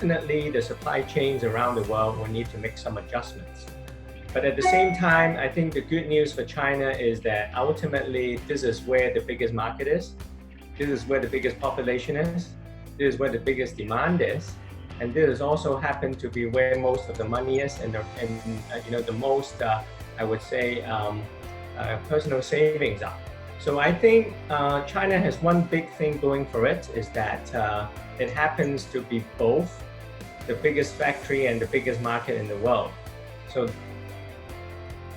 definitely the supply chains around the world will need to make some adjustments. But at the same time, I think the good news for China is that ultimately this is where the biggest market is. This is where the biggest population is. This is where the biggest demand is. And this also happened to be where most of the money is and the most, I would say, personal savings are. So I think China has one big thing going for it is that it happens to be both the biggest factory and the biggest market in the world. So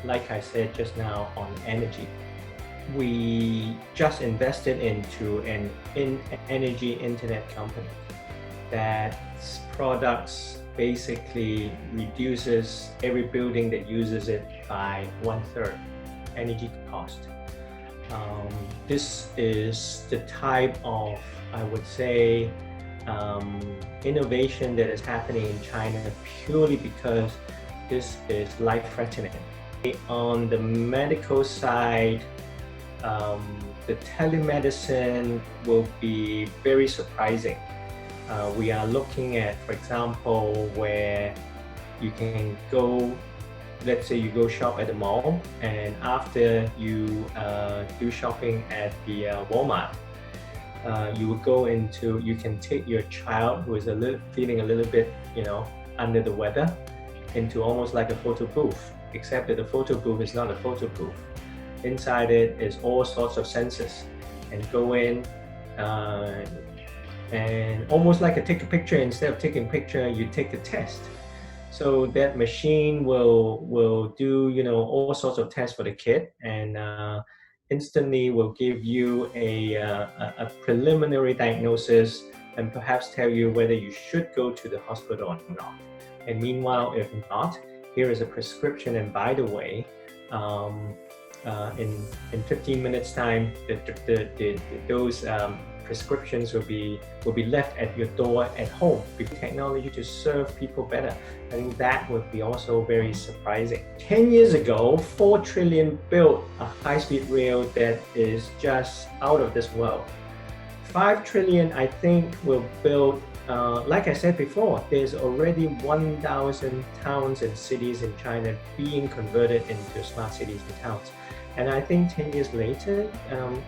like I said just now on energy, we just invested into an energy internet company that's products basically reduces every building that uses it by 1/3 energy cost. This is the type of, I would say, innovation that is happening in China purely because this is life-threatening. On the medical side, the telemedicine will be very surprising. We are looking at, for example, where you can go, let's say you go shop at the mall, and after you do shopping at the Walmart, you will go into, you can take your child who is feeling a little bit, under the weather, into almost like a photo booth, except that the photo booth is not a photo booth. Inside it is all sorts of sensors, and go in and almost like a take a picture, instead of taking a picture, you take the test. So that machine will do all sorts of tests for the kid, and instantly will give you a preliminary diagnosis and perhaps tell you whether you should go to the hospital or not. And meanwhile, if not, here is a prescription, and by the way, in 15 minutes time, those prescriptions will be left at your door at home with technology to serve people better. I think that would be also very surprising. 10 years ago, 4 trillion built a high-speed rail that is just out of this world. 5 trillion, I think, will build, like I said before, there's already 1,000 towns and cities in China being converted into smart cities and towns. And I think 10 years later,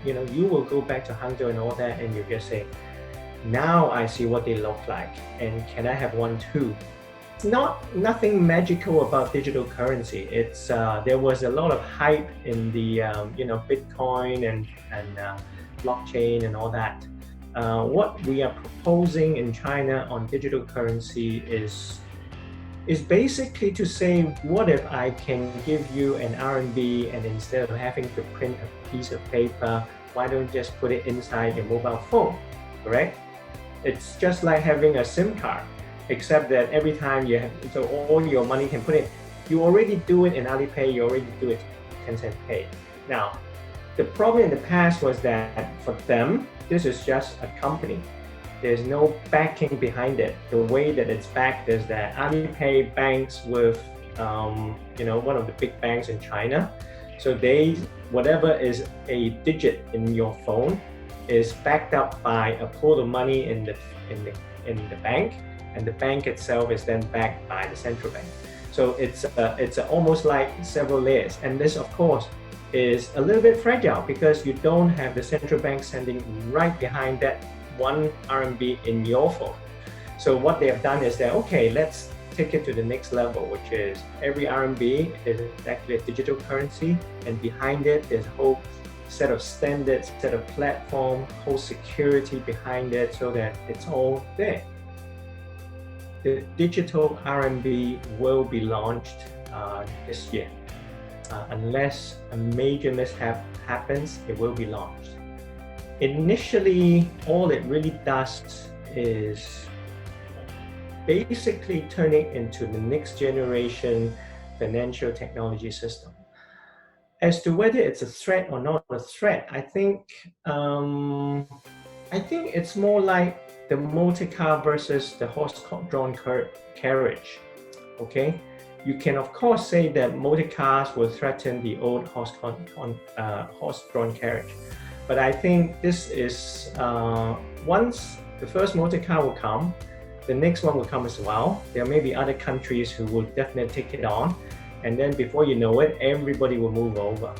you will go back to Hangzhou and all that, and you just say, now I see what they look like, and can I have one too? It's nothing magical about digital currency. It's there was a lot of hype in the Bitcoin and blockchain and all that. What we are proposing in China on digital currency is basically to say, what if I can give you an RMB, and instead of having to print a piece of paper, why don't you just put it inside your mobile phone, correct? It's just like having a SIM card, except that every time you have, so all your money can put in. You already do it in Alipay, you already do it in Tencent Pay. Now, the problem in the past was that for them, this is just a company. There's no backing behind it. The way that it's backed is that Alipay banks with, one of the big banks in China. So whatever is a digit in your phone is backed up by a pool of money in the bank, and the bank itself is then backed by the central bank. So it's almost like several layers, and this, of course, is a little bit fragile because you don't have the central bank standing right behind that 1 RMB in your phone. So what they have done is that, okay, let's take it to the next level, which is every RMB is actually a digital currency, and behind it there's a whole set of standards, set of platform, whole security behind it, so that it's all there. The digital RMB will be launched this year. Unless a major mishap happens, it will be launched. Initially, all it really does is basically turn it into the next generation financial technology system. As to whether it's a threat or not a threat, I think it's more like the motor car versus the horse-drawn carriage. Okay, you can of course say that motor cars will threaten the old horse-drawn carriage. But I think this is, once the first motor car will come, the next one will come as well. There may be other countries who will definitely take it on. And then before you know it, everybody will move over.